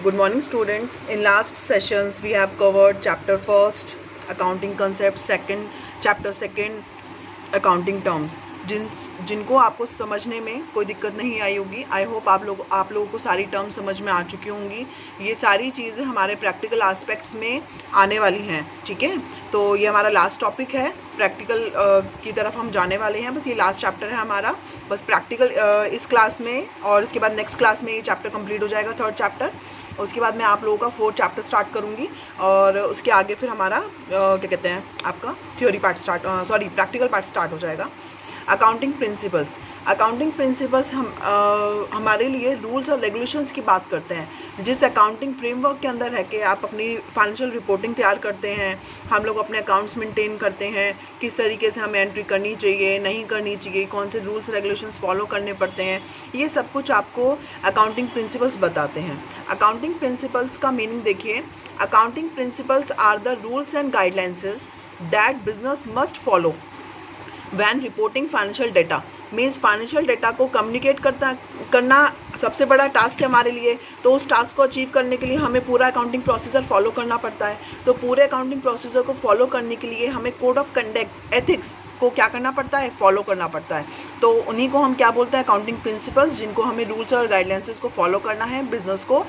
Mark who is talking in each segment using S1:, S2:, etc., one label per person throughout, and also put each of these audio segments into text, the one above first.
S1: Good morning, students. In last sessions, we have covered chapter first, accounting concepts, second, chapter second, accounting terms. जिनको आपको समझने में कोई दिक्कत नहीं आई होगी. आई होप आप लोगों को सारी टर्म समझ में आ चुकी होंगी. ये सारी चीज़ें हमारे प्रैक्टिकल एस्पेक्ट्स में आने वाली हैं. ठीक है, तो ये हमारा लास्ट टॉपिक है. प्रैक्टिकल की तरफ हम जाने वाले हैं. बस ये लास्ट चैप्टर है हमारा. बस प्रैक्टिकल इस क्लास में, और इसके बाद नेक्स्ट क्लास में ये चैप्टर कंप्लीट हो जाएगा, थर्ड चैप्टर. उसके बाद मैं आप लोगों का फोर्थ चैप्टर स्टार्ट करूँगी, और उसके आगे फिर हमारा क्या कहते हैं, आपका theory part practical part start हो जाएगा. अकाउंटिंग प्रिंसिपल्स हमारे लिए रूल्स और रेगुलेशंस की बात करते हैं. जिस अकाउंटिंग फ्रेमवर्क के अंदर है कि आप अपनी फाइनेंशियल रिपोर्टिंग तैयार करते हैं, हम लोग अपने अकाउंट्स मेंटेन करते हैं, किस तरीके से हमें एंट्री करनी चाहिए, नहीं करनी चाहिए, कौन से रूल्स रेगुलेशंस फॉलो करने पड़ते हैं, ये सब कुछ आपको अकाउंटिंग प्रिंसिपल्स बताते हैं. अकाउंटिंग प्रिंसिपल्स का मीनिंग देखिए. Accounting principles are the rules and guidelines that business must follow when reporting financial data. Means financial data को कम्युनिकेट करना सबसे बड़ा टास्क है हमारे लिए. तो उस टास्क को अचीव करने के लिए हमें पूरा अकाउंटिंग प्रोसीजर फॉलो करना पड़ता है. तो पूरे अकाउंटिंग प्रोसीजर को फॉलो करने के लिए हमें कोड ऑफ कंडक्ट, एथिक्स को क्या करना पड़ता है, फॉलो करना पड़ता है. तो उन्हीं को हम क्या बोलते हैं, अकाउंटिंग प्रिंसिपल्स, जिनको हमें रूल्स और गाइडलाइंसेस को फॉलो करना है बिजनेस को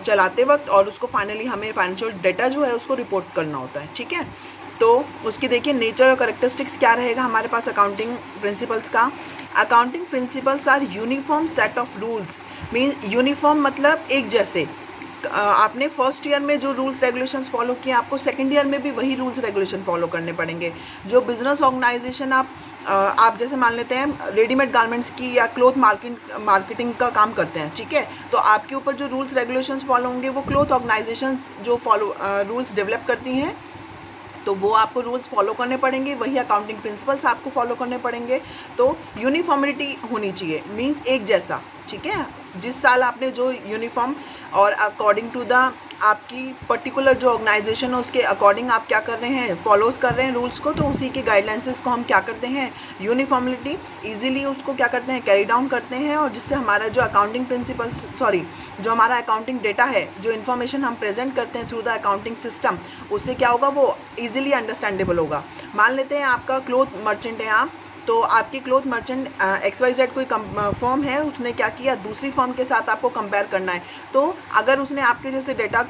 S1: चलाते वक्त, और उसको फाइनली हमें फाइनेंशियल डेटा जो है उसको रिपोर्ट करना होता है. ठीक है, तो उसकी देखिए नेचर और करेक्टरिस्टिक्स क्या रहेगा हमारे पास अकाउंटिंग प्रिंसिपल्स का. Accounting principles are uniform set of rules. Mean uniform मतलब एक जैसे. आपने फर्स्ट ईयर में जो रूल्स रेगुलेशंस फॉलो किए, आपको सेकंड ईयर में भी वही रूल्स रेगुलेशन फॉलो करने पड़ेंगे. जो बिजनेस ऑर्गेनाइजेशन आप जैसे मान लेते हैं रेडीमेड गारमेंट्स की या क्लोथ मार्केटिंग का काम करते हैं. ठीक है, तो आपके ऊपर जो रूल्स रेगुलेशंस फॉलो होंगे वो क्लोथ ऑर्गेनाइजेशंस जो रूल्स डेवलप करती हैं, तो वो आपको रूल्स फॉलो करने पड़ेंगे. वही अकाउंटिंग प्रिंसिपल्स आपको फॉलो करने पड़ेंगे. तो यूनिफॉर्मिटी होनी चाहिए, मींस एक जैसा. ठीक है, जिस साल आपने जो यूनिफॉर्म और अकॉर्डिंग टू द आपकी पर्टिकुलर जो ऑर्गेनाइजेशन है उसके अकॉर्डिंग आप क्या कर रहे हैं, फॉलोज कर रहे हैं रूल्स को, तो उसी के गाइडलाइंसेस को हम क्या करते हैं, यूनिफॉर्मिलिटी, इजीली उसको क्या करते हैं, कैरी डाउन करते हैं. और जिससे हमारा जो अकाउंटिंग प्रिंसिपल्स जो हमारा अकाउंटिंग डेटा है, जो इन्फॉर्मेशन हम प्रेजेंट करते हैं थ्रू द अकाउंटिंग सिस्टम, उससे क्या होगा, वो ईजिली अंडरस्टैंडेबल होगा. मान लेते हैं आपका क्लोथ मर्चेंट है आप, तो आपकी क्लोथ मर्चेंट XYZ कोई फर्म है, उसने क्या किया, दूसरी फर्म के साथ आपको कंपेयर करना है. तो अगर उसने आपके जैसे डेटा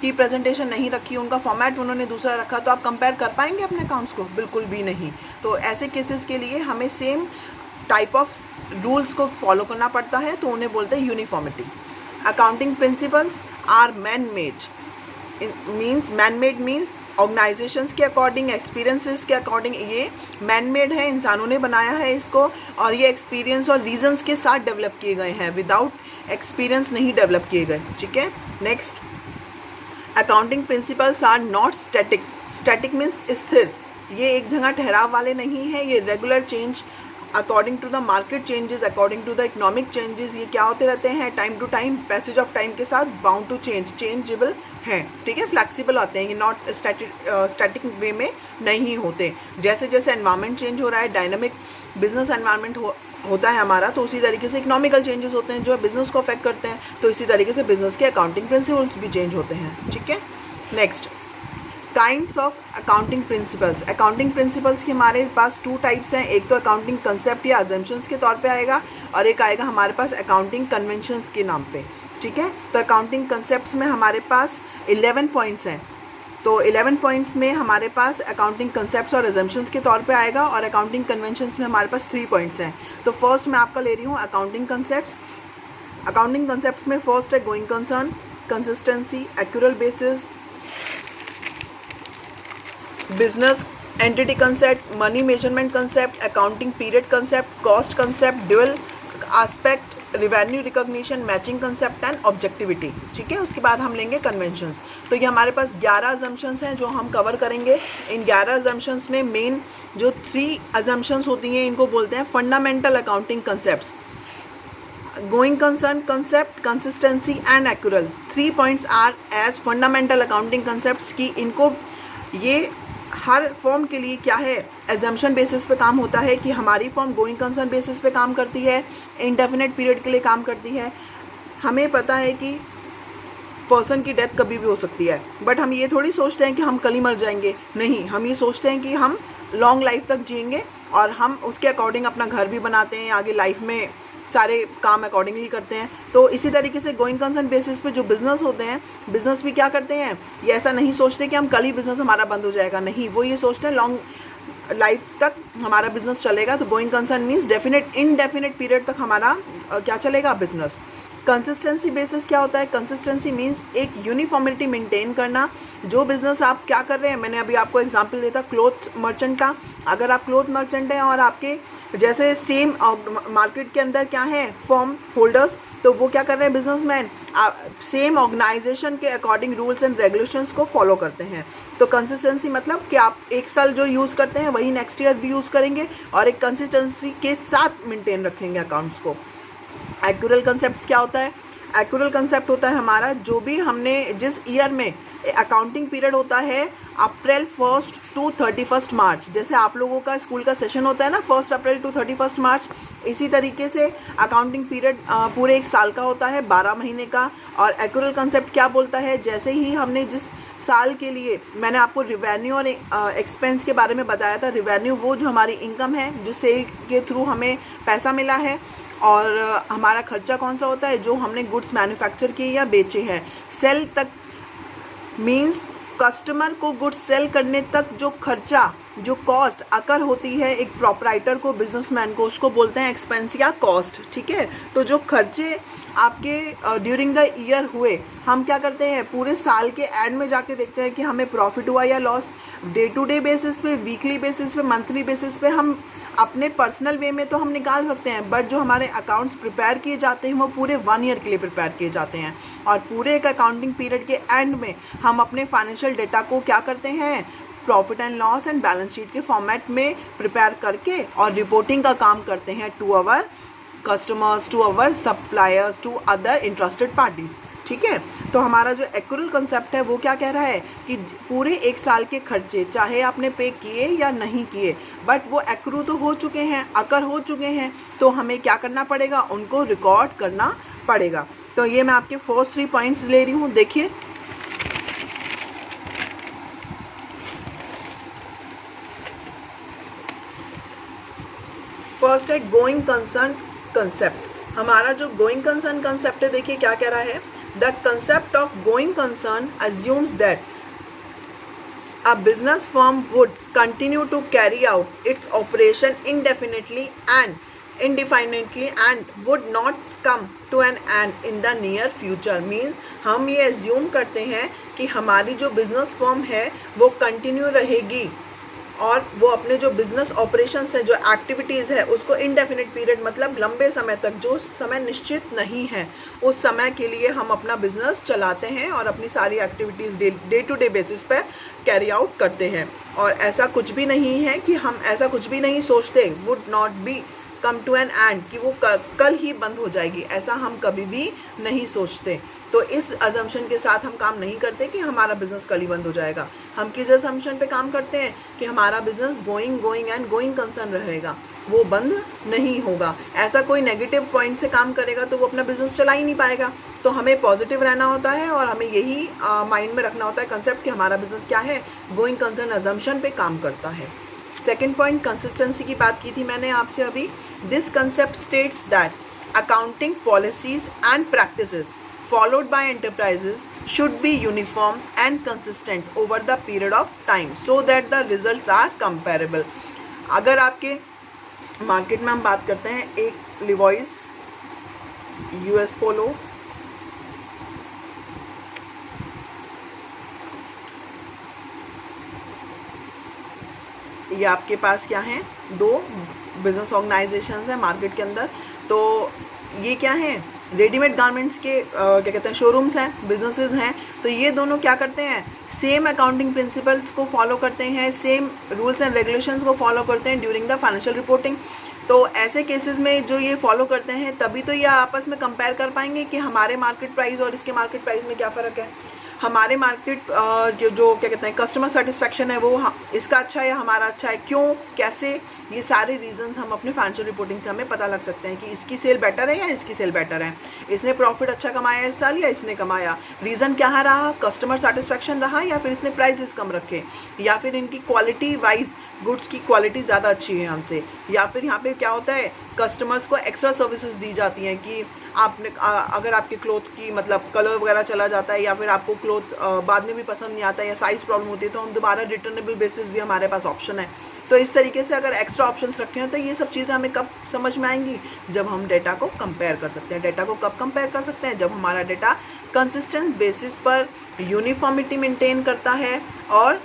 S1: की प्रेजेंटेशन नहीं रखी, उनका फॉर्मेट उन्होंने दूसरा रखा, तो आप कंपेयर कर पाएंगे अपने अकाउंट्स को, बिल्कुल भी नहीं. तो ऐसे केसेस के लिए हमें सेम टाइप ऑफ रूल्स को फॉलो करना पड़ता है, तो उन्हें बोलते हैं uniformity. Accounting principles are man made means organisations के अकॉर्डिंग, एक्सपीरियंसेस के अकॉर्डिंग. ये मैन मेड है, इंसानों ने बनाया है इसको, और ये एक्सपीरियंस और रीजंस के साथ डेवलप किए गए हैं, विदाउट एक्सपीरियंस नहीं डेवलप किए गए. ठीक है, next. Accounting principles are not static. Static means स्थिर. ये एक जगह ठहराव वाले नहीं है. ये regular change according to the market changes, according to the economic changes, ये क्या होते रहते हैं, time to time, passage of time के साथ बाउंड टू चेंजेबल हैं. ठीक है, फ्लैक्सीबल आते हैं. ये नॉट स्टैटिक वे में नहीं होते. जैसे जैसे एनवायरनमेंट चेंज हो रहा है, डायनामिक बिजनेस एनवायरनमेंट होता है हमारा, तो उसी तरीके से इकोनॉमिकल चेंजेस होते हैं जो बिजनेस को अफेक्ट करते हैं. तो इसी तरीके से बिजनेस के अकाउंटिंग प्रिंसिपल्स भी चेंज होते हैं. ठीक है, next. Kinds of accounting principles. Accounting principles के हमारे पास टू टाइप्स हैं. एक तो अकाउंटिंग कंसेप्ट या अजम्पशंस के तौर पे आएगा, और एक आएगा हमारे पास अकाउंटिंग कन्वेंशंस के नाम पे. ठीक है, तो अकाउंटिंग कंसेप्ट्स में हमारे पास 11 पॉइंट्स हैं. तो 11 पॉइंट्स में हमारे पास अकाउंटिंग कंसेप्ट्स और अजम्पशंस के तौर पे आएगा, और अकाउंटिंग कन्वेंशंस में हमारे पास 3 पॉइंट्स हैं. तो फर्स्ट मैं आपका ले रही हूँ अकाउंटिंग कंसेप्ट्स. अकाउंटिंग कंसेप्ट्स में फर्स्ट है going concern, consistency, accrual basis, business entity concept, money measurement concept, accounting period concept, cost concept, dual aspect, revenue recognition, matching concept and objectivity. ठीक है, उसके बाद हम लेंगे कन्वेंशंस. तो ये हमारे पास 11 अजम्पशंस हैं जो हम कवर करेंगे. इन 11 अजम्पशंस में मेन जो 3 अजम्पशंस होती हैं, इनको बोलते हैं fundamental accounting concepts. Going concern concept, consistency and accrual. 3 points are as fundamental accounting concepts की. इनको ये हर फॉर्म के लिए क्या है, एजम्पशन बेसिस पे काम होता है कि हमारी फॉर्म गोइंग कंसर्न बेसिस पे काम करती है, इंडेफिनेट पीरियड के लिए काम करती है. हमें पता है कि पर्सन की डेथ कभी भी हो सकती है, बट हम ये थोड़ी सोचते हैं कि हम कल ही मर जाएंगे। नहीं, हम ये सोचते हैं कि हम लॉन्ग लाइफ तक जिएंगे और हम उसके अकॉर्डिंग अपना घर भी बनाते हैं, आगे लाइफ में सारे काम अकॉर्डिंगली करते हैं। तो इसी तरीके से गोइंग कंसर्न बेसिस पे जो बिज़नेस होते हैं, बिज़नेस भी क्या करते हैं, ये ऐसा नहीं सोचते कि हम कल ही बिज़नेस हमारा बंद हो जाएगा। नहीं, वो ये सोचते हैं लॉन्ग लाइफ तक हमारा बिज़नेस चलेगा। तो going concern means definite indefinite period तक हमारा क्या चलेगा, बिज़नेस। कंसिस्टेंसी बेसिस क्या होता है, कंसिस्टेंसी मीन्स एक यूनिफॉर्मिटी मेंटेन करना। जो बिज़नेस आप क्या कर रहे हैं, मैंने अभी आपको एग्जांपल दिया था क्लॉथ मर्चेंट का। अगर आप क्लॉथ मर्चेंट हैं और आपके जैसे सेम मार्केट के अंदर क्या है, फॉर्म होल्डर्स, तो वो क्या कर रहे हैं, बिजनेसमैन सेम ऑर्गेनाइजेशन के अकॉर्डिंग रूल्स एंड रेगुलेशंस को फॉलो करते हैं। तो कंसिस्टेंसी मतलब कि आप एक साल जो यूज़ करते हैं वही नेक्स्ट ईयर भी यूज़ करेंगे और एक कंसिस्टेंसी के साथ मेंटेन रखेंगे अकाउंट्स को। एक्यूरल कंसेप्ट क्या होता है, एक्यूरल कंसेप्ट होता है हमारा जो भी हमने जिस ईयर में अकाउंटिंग पीरियड होता है अप्रैल 1 टू 31 मार्च, जैसे आप लोगों का स्कूल का सेशन होता है ना 1 अप्रैल टू 31 मार्च, इसी तरीके से अकाउंटिंग पीरियड पूरे एक साल का होता है, 12 महीने का। और एक्यूरल कंसेप्ट क्या बोलता है, जैसे ही हमने जिस साल के लिए, मैंने आपको रिवेन्यू और एक्सपेंस के बारे में बताया था। रिवेन्यू वो जो हमारी इनकम है, जो सेल के थ्रू हमें पैसा मिला है, और हमारा खर्चा कौन सा होता है, जो हमने गुड्स मैन्युफैक्चर किए या बेचे हैं। सेल तक मीन्स कस्टमर को गुड्स सेल करने तक जो खर्चा, जो कॉस्ट अकर होती है एक प्रोपराइटर को, बिजनेसमैन को, उसको बोलते हैं एक्सपेंस या कॉस्ट। ठीक है, तो जो खर्चे आपके ड्यूरिंग द ईयर हुए, हम क्या करते हैं पूरे साल के एंड में जाके देखते हैं कि हमें प्रॉफिट हुआ या loss. Day to day basis पे, वीकली बेसिस पे, मंथली बेसिस पे हम अपने पर्सनल वे में तो हम निकाल सकते हैं, बट जो हमारे अकाउंट्स प्रिपेयर किए जाते हैं वो पूरे 1 ईयर के लिए प्रिपेयर किए जाते हैं। और पूरे एक अकाउंटिंग पीरियड के एंड में हम अपने फाइनेंशियल डेटा को क्या करते हैं, profit and loss and balance sheet के फॉर्मेट में प्रिपेयर करके और रिपोर्टिंग का काम करते हैं to our customers, to our suppliers, to other interested parties. ठीक है, तो हमारा जो एक्यूरल कंसेप्ट है वो क्या कह रहा है कि पूरे एक साल के खर्चे चाहे आपने पे किए या नहीं किए, बट वो एक्रू तो हो चुके हैं, अकर हो चुके हैं, तो हमें क्या करना पड़ेगा, उनको रिकॉर्ड करना पड़ेगा। तो ये मैं आपके फर्स्ट 3 पॉइंट्स ले रही हूँ। देखिए, फर्स्ट है गोइंग कंसर्न कंसेप्ट। हमारा जो गोइंग कंसर्न कंसेप्ट है, देखिए क्या कह रहा है, the concept of going concern assumes that a business firm would continue to carry out its operation indefinitely and indefinitely and would not come to an end in the near future। Means हम ये assume करते हैं कि हमारी जो business firm है वो continue रहेगी और वो अपने जो बिजनेस ऑपरेशंस है, जो एक्टिविटीज़ है, उसको इनडेफिनिट पीरियड मतलब लंबे समय तक, जो समय निश्चित नहीं है, उस समय के लिए हम अपना बिजनेस चलाते हैं और अपनी सारी activities day to day basis पर कैरी आउट करते हैं। और ऐसा कुछ भी नहीं है कि हम ऐसा कुछ भी नहीं सोचते, would not be come to an end, कि वो कल ही बंद हो जाएगी, ऐसा हम कभी भी नहीं सोचते। तो इस अजम्पशन के साथ हम काम नहीं करते कि हमारा बिजनेस कल ही बंद हो जाएगा। हम किस अजम्पशन पे काम करते हैं कि हमारा business going and going concern रहेगा, वो बंद नहीं होगा। ऐसा कोई नेगेटिव पॉइंट से काम करेगा तो वो अपना बिजनेस चला ही नहीं पाएगा। तो हमें पॉजिटिव रहना होता है और हमें यही माइंड में रखना होता है कंसेप्ट कि हमारा बिजनेस क्या है, गोइंग कंसर्न अजम्पशन पे काम करता है। सेकेंड पॉइंट, कंसिस्टेंसी की बात की थी मैंने आपसे अभी। This concept states that accounting policies and practices followed by enterprises should be uniform and consistent over the period of time so that the results are comparable। अगर आपके मार्केट में हम बात करते हैं, एक लिवॉइस, यूएस पोलो, ये आपके पास क्या हैं, 2 बिजनेस ऑर्गेनाइजेशंस हैं मार्केट के अंदर। तो ये क्या हैं, रेडीमेड गारमेंट्स के क्या कहते हैं, शोरूम्स हैं, बिजनेसेस हैं। तो ये दोनों क्या करते हैं, सेम अकाउंटिंग प्रिंसिपल्स को फॉलो करते हैं, सेम रूल्स एंड रेगुलेशंस को फॉलो करते हैं ड्यूरिंग द फाइनेंशियल रिपोर्टिंग। तो ऐसे केसेस में जो ये फॉलो करते हैं तभी तो ये आपस में कंपेयर कर पाएंगे कि हमारे मार्केट प्राइस और इसके मार्केट प्राइस में क्या फ़र्क है। हमारे मार्केट जो क्या कहते हैं कस्टमर सेटिस्फेक्शन है वो इसका अच्छा है या हमारा अच्छा है, क्यों, कैसे, ये सारे रीजंस हम अपने फाइनेंशियल रिपोर्टिंग से हमें पता लग सकते हैं कि इसकी सेल बेटर है या इसकी सेल बेटर है, इसने प्रॉफिट अच्छा कमाया इस साल या इसने कमाया, रीज़न क्या रहा, कस्टमर सेटिस्फेक्शन रहा या फिर इसने प्राइसेस कम रखे, या फिर इनकी क्वालिटी वाइज गुड्स की क्वालिटी ज़्यादा अच्छी है हमसे, या फिर यहाँ पे क्या होता है कस्टमर्स को एक्स्ट्रा सर्विसेज दी जाती हैं कि आपने अगर आपके क्लोथ की मतलब कलर वगैरह चला जाता है या फिर आपको क्लोथ बाद में भी पसंद नहीं आता है या साइज़ प्रॉब्लम होती है तो हम दोबारा रिटर्नेबल बेसिस भी हमारे पास ऑप्शन है। तो इस तरीके से अगर एक्स्ट्रा ऑप्शंस रखे हैं तो ये सब चीज़ें हमें कब समझ में आएंगी, जब हम डेटा को कंपेयर कर सकते हैं। डेटा को कब कंपेयर कर सकते हैं, जब हमारा डेटा कंसिस्टेंट बेसिस पर यूनिफॉर्मिटी मेंटेन करता है और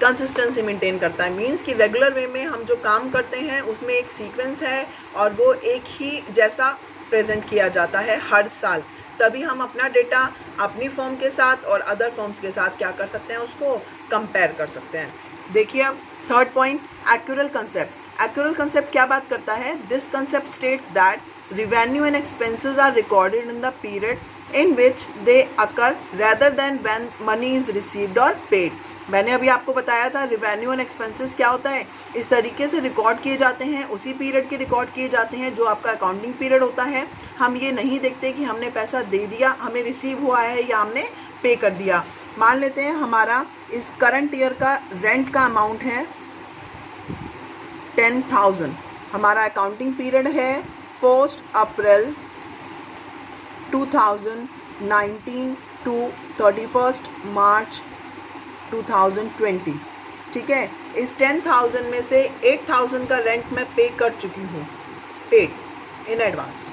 S1: कंसिस्टेंसी मेंटेन करता है। मींस कि रेगुलर वे में हम जो काम करते हैं उसमें एक सीक्वेंस है और वो एक ही जैसा प्रेजेंट किया जाता है हर साल, तभी हम अपना डेटा अपनी फर्म के साथ और अदर फर्म्स के साथ क्या कर सकते हैं, उसको कंपेयर कर सकते हैं। देखिए अब third point, accrual concept. Accrual concept क्या बात करता है, this concept states that revenue and expenses are recorded in the period in which they occur rather than when money is received और पेड। मैंने अभी आपको बताया था रेवेन्यू एंड एक्सपेंसेस क्या होता है, इस तरीके से रिकॉर्ड किए जाते हैं, उसी पीरियड के रिकॉर्ड किए जाते हैं जो आपका अकाउंटिंग पीरियड होता है। हम ये नहीं देखते कि हमने पैसा दे दिया, हमें रिसीव हुआ है या हमने पे कर दिया। मान लेते हैं हमारा इस करंट ईयर का रेंट का अमाउंट है 10,000, हमारा अकाउंटिंग पीरियड है 1 अप्रैल 2019 टू 31 मार्च 2020। ठीक है, इस 10,000 में से 8,000 का रेंट मैं पे कर चुकी हूँ, पेड इन एडवांस,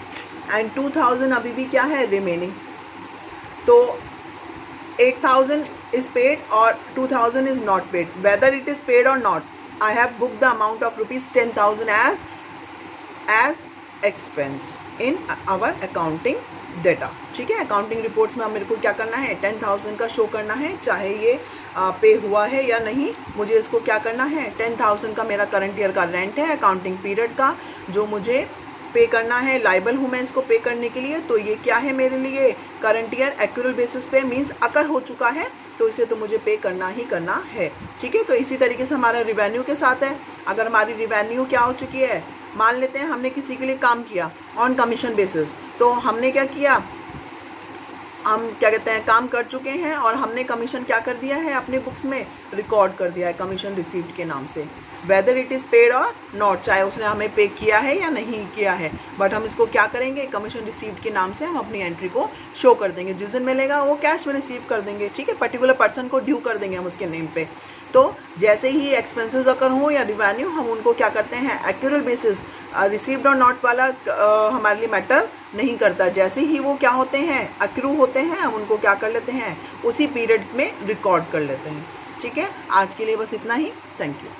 S1: एंड 2,000 अभी भी क्या है, रिमेनिंग। तो 8,000 इज पेड और 2,000 is not paid. Whether it is paid और नॉट, I have book the amount of ₹10,000 as expense in our accounting data. ठीक है, अकाउंटिंग रिपोर्ट्स में मेरे को क्या करना है, 10,000 का शो करना है, चाहे ये पे हुआ है या नहीं, मुझे इसको क्या करना है, 10,000 का मेरा करंट ईयर का रेंट है अकाउंटिंग पीरियड का जो मुझे पे करना है, लाइबल हूँ मैं इसको पे करने के लिए। तो ये क्या है मेरे लिए, करंट ईयर एक्यूरल बेसिस पे, मीन्स अकर हो चुका है तो इसे तो मुझे पे करना ही करना है। ठीक है, तो इसी तरीके से हमारा रिवेन्यू के साथ है। अगर हमारी रिवेन्यू क्या हो चुकी है, मान लेते हैं हमने किसी के लिए काम किया ऑन कमीशन बेसिस, तो हमने क्या किया, हम क्या कहते हैं काम कर चुके हैं और हमने कमीशन क्या कर दिया है, अपने बुक्स में रिकॉर्ड कर दिया है कमीशन रिसीव्ड के नाम से, वेदर इट इज़ पेड और नॉट, चाहे उसने हमें पे किया है या नहीं किया है, बट हम इसको क्या करेंगे, कमीशन रिसीव्ड के नाम से हम अपनी एंट्री को शो कर देंगे। जिस दिन मिलेगा वो कैश में रिसीव कर देंगे। ठीक है, पर्टिकुलर पर्सन को ड्यू कर देंगे हम उसके नेम पे। तो जैसे ही एक्सपेंसेस अगर हो या रिवेन्यू, हम उनको क्या करते हैं, एक्यूरल बेसिस, रिसीव्ड और नॉट वाला हमारे लिए मैटर नहीं करता। जैसे ही वो क्या होते हैं, अक्रू होते हैं, हम उनको क्या कर लेते हैं, उसी पीरियड में रिकॉर्ड कर लेते हैं। ठीक है, आज के लिए बस इतना ही। Thank you.